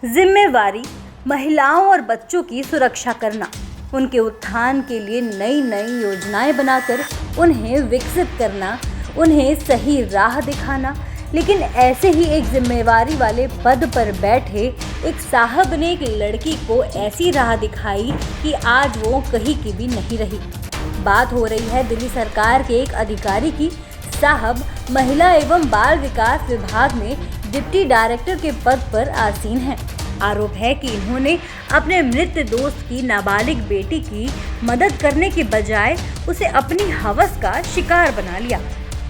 जिम्मेवारी महिलाओं और बच्चों की सुरक्षा करना, उनके उत्थान के लिए नई नई योजनाएं बनाकर उन्हें विकसित करना, उन्हें सही राह दिखाना। लेकिन ऐसे ही एक जिम्मेवारी वाले पद पर बैठे एक साहब ने एक लड़की को ऐसी राह दिखाई कि आज वो कहीं की भी नहीं रही। बात हो रही है दिल्ली सरकार के एक अधिकारी की। साहब महिला एवं बाल विकास विभाग में डिप्टी डायरेक्टर के पद पर आसीन हैं। आरोप है कि इन्होंने अपने मृत दोस्त की नाबालिग बेटी की मदद करने के बजाय उसे अपनी हवस का शिकार बना लिया।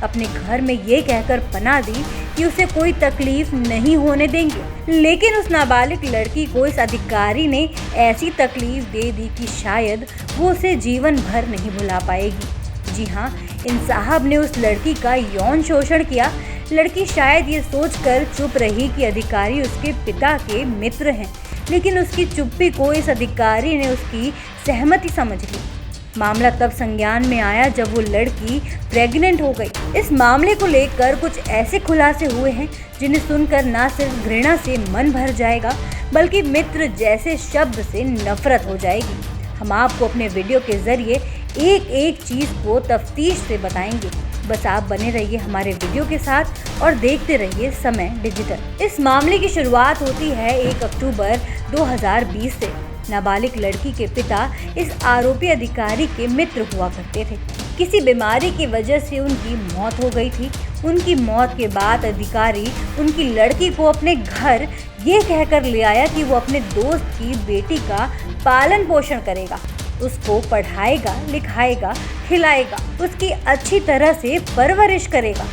अपने घर में ये कहकर पनाह दी कि उसे कोई तकलीफ नहीं होने देंगे, लेकिन उस नाबालिग लड़की को इस अधिकारी ने ऐसी तकलीफ दे दी कि शायद वो उसे जीवन भर नहीं भुला पाएगी। जी हाँ, इन साहब ने उस लड़की का यौन शोषण किया। लड़की शायद ये सोचकर चुप रही कि अधिकारी उसके पिता के मित्र हैं, लेकिन उसकी चुप्पी को इस अधिकारी ने उसकी सहमति समझ ली। मामला तब संज्ञान में आया जब वो लड़की प्रेग्नेंट हो गई। इस मामले को लेकर कुछ ऐसे खुलासे हुए हैं जिन्हें सुनकर न सिर्फ घृणा से मन भर जाएगा, बल्कि मित्र जैसे शब्द से नफरत हो जाएगी। हम आपको अपने वीडियो के जरिए एक एक चीज को तफ्तीश से बताएंगे। बस आप बने रहिए हमारे वीडियो के साथ और देखते रहिए समय डिजिटल। इस मामले की शुरुआत होती है 1 अक्टूबर 2020 से। नाबालिग लड़की के पिता इस आरोपी अधिकारी के मित्र हुआ करते थे। किसी बीमारी की वजह से उनकी मौत हो गई थी। उनकी मौत के बाद अधिकारी उनकी लड़की को अपने घर ये कहकर ले आया कि वो अपने दोस्त की बेटी का पालन पोषण करेगा, उसको पढ़ाएगा, लिखाएगा, खिलाएगा, उसकी अच्छी तरह से परवरिश करेगा।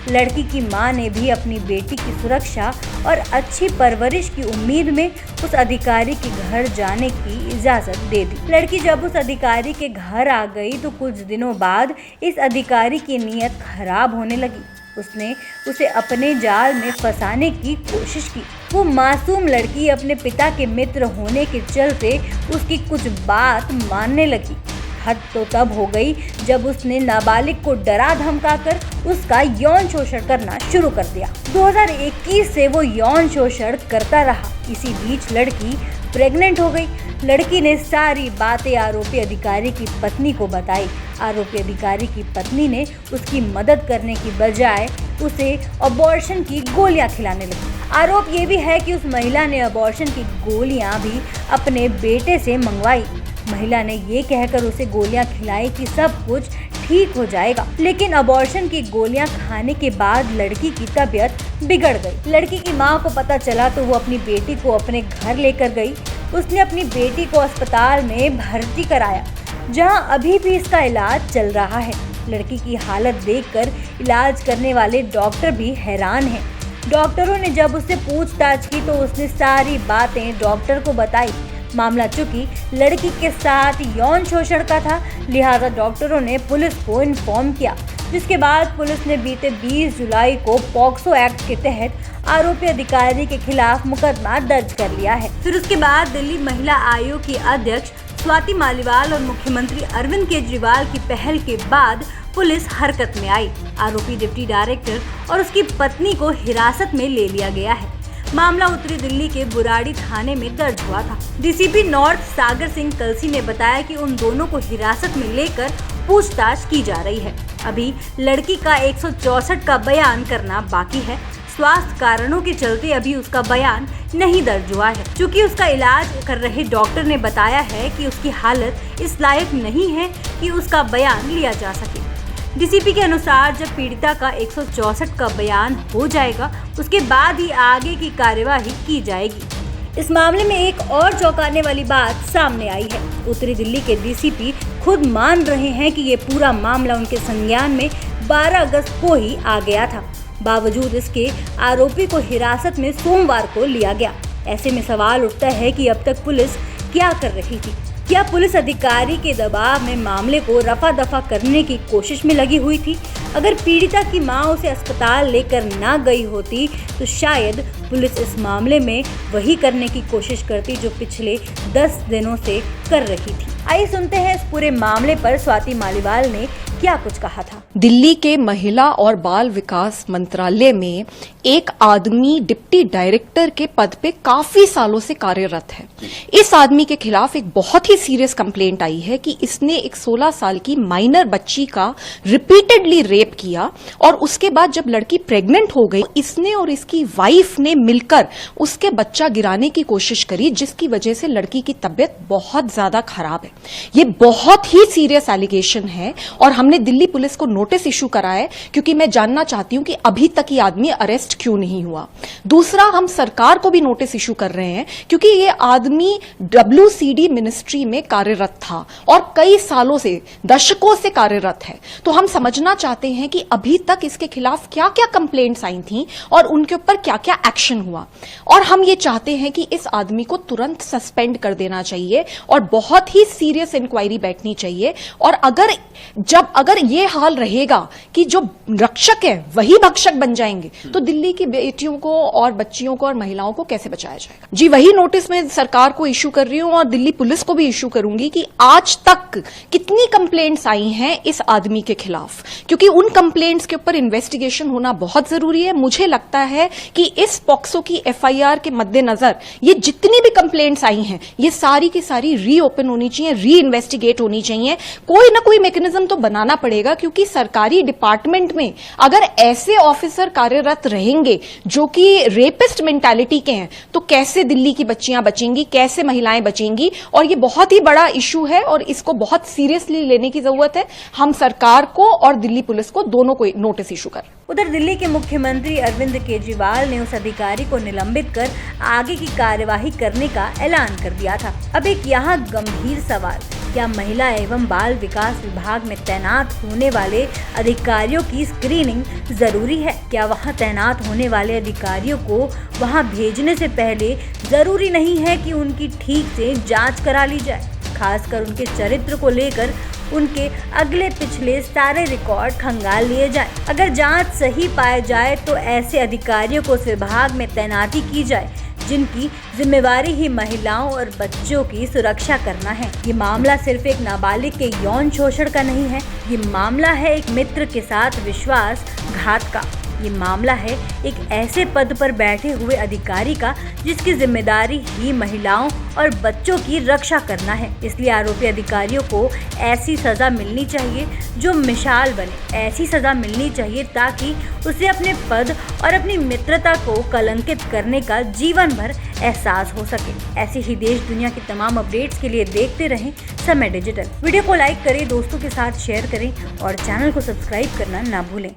लड़की की मां ने भी अपनी बेटी की सुरक्षा और अच्छी परवरिश की उम्मीद में उस अधिकारी के घर जाने की इजाज़त दे दी। लड़की जब उस अधिकारी के घर आ गई तो कुछ दिनों बाद इस अधिकारी की नीयत खराब होने लगी। उसने उसे अपने जाल में फंसाने की कोशिश की। वो मासूम लड़की अपने पिता के मित्र होने के चलते उसकी कुछ बात मानने लगी। हद तो तब हो गई जब उसने नाबालिग को डरा धमकाकर उसका यौन शोषण करना शुरू कर दिया। 2021 से वो यौन शोषण करता रहा। इसी बीच लड़की प्रेग्नेंट हो गई। लड़की ने सारी बातें आरोपी अधिकारी की पत्नी को बताई। आरोपी अधिकारी की पत्नी ने उसकी मदद करने की बजाय उसे अबॉर्शन की गोलियां खिलाने लगी। आरोप ये भी है कि उस महिला ने अबॉर्शन की गोलियां भी अपने बेटे से मंगवाई। महिला ने ये कहकर उसे गोलियां खिलाई कि सब कुछ ठीक हो जाएगा, लेकिन अबॉर्शन की गोलियां खाने के बाद लड़की की तबीयत बिगड़ गई। लड़की की मां को पता चला तो वो अपनी बेटी को अपने घर लेकर गई। उसने अपनी बेटी को अस्पताल में भर्ती कराया, जहां अभी भी इसका इलाज चल रहा है। लड़की की हालत देखकर इलाज करने वाले डॉक्टर भी हैरान हैं। डॉक्टरों ने जब उससे पूछताछ की तो उसने सारी बातें डॉक्टर को बताई। मामला चूंकि लड़की के साथ यौन शोषण का था, लिहाजा डॉक्टरों ने पुलिस को इन्फॉर्म किया, जिसके बाद पुलिस ने बीते 20 जुलाई को पॉक्सो एक्ट के तहत आरोपी अधिकारी के खिलाफ मुकदमा दर्ज कर लिया है। फिर उसके बाद दिल्ली महिला आयोग की अध्यक्ष स्वाति मालीवाल और मुख्यमंत्री अरविंद केजरीवाल की पहल के बाद पुलिस हरकत में आई। आरोपी डिप्टी डायरेक्टर और उसकी पत्नी को हिरासत में ले लिया गया है। मामला उत्तरी दिल्ली के बुराड़ी थाने में दर्ज हुआ था। डीसीपी नॉर्थ सागर सिंह कलसी ने बताया कि उन दोनों को हिरासत में लेकर पूछताछ की जा रही है। अभी लड़की का 164 का बयान करना बाकी है। स्वास्थ्य कारणों के चलते अभी उसका बयान नहीं दर्ज हुआ है। चूँकि उसका इलाज कर रहे डॉक्टर ने बताया है कि उसकी हालत इस लायक नहीं है कि उसका बयान लिया जा सके। डीसीपी के अनुसार जब पीड़िता का 164 का बयान हो जाएगा, उसके बाद ही आगे की कार्यवाही की जाएगी। इस मामले में एक और चौंकाने वाली बात सामने आई है। उत्तरी दिल्ली के डीसीपी खुद मान रहे हैं कि ये पूरा मामला उनके संज्ञान में 12 अगस्त को ही आ गया था। बावजूद इसके आरोपी को हिरासत में सोमवार को लिया गया। ऐसे में सवाल उठता है कि अब तक पुलिस क्या कर रही थी? क्या पुलिस अधिकारी के दबाव में मामले को रफा दफा करने की कोशिश में लगी हुई थी? अगर पीड़िता की मां उसे अस्पताल लेकर ना गई होती तो शायद पुलिस इस मामले में वही करने की कोशिश करती जो पिछले 10 दिनों से कर रही थी। आइए सुनते हैं इस पूरे मामले पर स्वाति मालीवाल ने क्या कुछ कहा था। दिल्ली के महिला और बाल विकास मंत्रालय में एक आदमी डिप्टी डायरेक्टर के पद पे काफी सालों से कार्यरत है। इस आदमी के खिलाफ एक बहुत ही सीरियस कंप्लेंट आई है कि इसने एक 16 साल की माइनर बच्ची का रिपीटेडली रेप किया और उसके बाद जब लड़की प्रेग्नेंट हो गई, इसने और इसकी वाइफ ने मिलकर उसके बच्चा गिराने की कोशिश करी, जिसकी वजह से लड़की की तबीयत बहुत ज्यादा खराब है। ये बहुत ही सीरियस एलिगेशन है और हमने दिल्ली पुलिस को नोटिस इशू करा है, क्योंकि मैं जानना चाहती हूं कि अभी तक ये आदमी अरेस्ट क्यों नहीं हुआ। दूसरा, हम सरकार को भी नोटिस इशू कर रहे हैं, क्योंकि ये आदमी WCD मिनिस्ट्री में कार्यरत था और कई सालों से, दशकों से कार्यरत है। तो हम समझना चाहते हैं कि अभी तक इसके खिलाफ क्या क्या कंप्लेंट्स आई थी और उनके ऊपर क्या क्या एक्शन हुआ। और हम ये चाहते हैं कि इस आदमी को तुरंत सस्पेंड कर देना चाहिए और बहुत ही सीरियस इंक्वायरी बैठनी चाहिए। और अगर ये हाल रहेगा कि जो रक्षक है वही भक्षक बन जाएंगे, तो दिल्ली की बेटियों को और बच्चियों को और महिलाओं को कैसे बचाया जाएगा। जी, वही नोटिस मैं सरकार को इशू कर रही हूं और दिल्ली पुलिस को भी इशू करूंगी कि आज तक कितनी कंप्लेंट्स आई हैं इस आदमी के खिलाफ, क्योंकि उन कंप्लेंट्स के ऊपर इन्वेस्टिगेशन होना बहुत जरूरी है। मुझे लगता है कि इस पॉक्सो की FIR के मद्देनजर ये जितनी भी कंप्लेंट्स आई हैं, ये सारी की सारी रीओपन होनी चाहिए, री इन्वेस्टिगेट होनी चाहिए। कोई ना कोई मैकेनिज्म तो बनाना पड़ेगा, क्योंकि सरकारी डिपार्टमेंट में अगर ऐसे ऑफिसर कार्यरत रहेंगे जो कि रेपिस्ट मेंटालिटी के हैं, तो कैसे दिल्ली की बच्चियां बचेंगी, कैसे महिलाएं बचेंगी। और ये बहुत ही बड़ा इशू है और इसको बहुत सीरियसली लेने की जरूरत है। हम सरकार को और दिल्ली पुलिस को दोनों को नोटिस इशू कर। उधर दिल्ली के मुख्यमंत्री अरविंद केजरीवाल ने उस अधिकारी को निलंबित कर आगे की कार्यवाही करने का ऐलान कर दिया था। अब एक यहाँ गंभीर सवाल, क्या महिला एवं बाल विकास विभाग में तैनात होने वाले अधिकारियों की स्क्रीनिंग जरूरी है? क्या वहां तैनात होने वाले अधिकारियों को वहां भेजने से पहले जरूरी नहीं है कि उनकी ठीक से जांच करा ली जाए, खासकर उनके चरित्र को लेकर उनके अगले पिछले सारे रिकॉर्ड खंगाल लिए जाए। अगर जांच सही पाए जाए तो ऐसे अधिकारियों को उस विभाग में तैनाती की जाए जिनकी जिम्मेवारी ही महिलाओं और बच्चों की सुरक्षा करना है। ये मामला सिर्फ एक नाबालिग के यौन शोषण का नहीं है, ये मामला है एक मित्र के साथ विश्वासघात का। ये मामला है एक ऐसे पद पर बैठे हुए अधिकारी का जिसकी जिम्मेदारी ही महिलाओं और बच्चों की रक्षा करना है। इसलिए आरोपी अधिकारियों को ऐसी सजा मिलनी चाहिए जो मिसाल बने, ऐसी सजा मिलनी चाहिए ताकि उसे अपने पद और अपनी मित्रता को कलंकित करने का जीवन भर एहसास हो सके। ऐसे ही देश दुनिया की तमाम अपडेट्स के लिए देखते रहें समय डिजिटल। वीडियो को लाइक करें, दोस्तों के साथ शेयर करें और चैनल को सब्सक्राइब करना ना भूलें।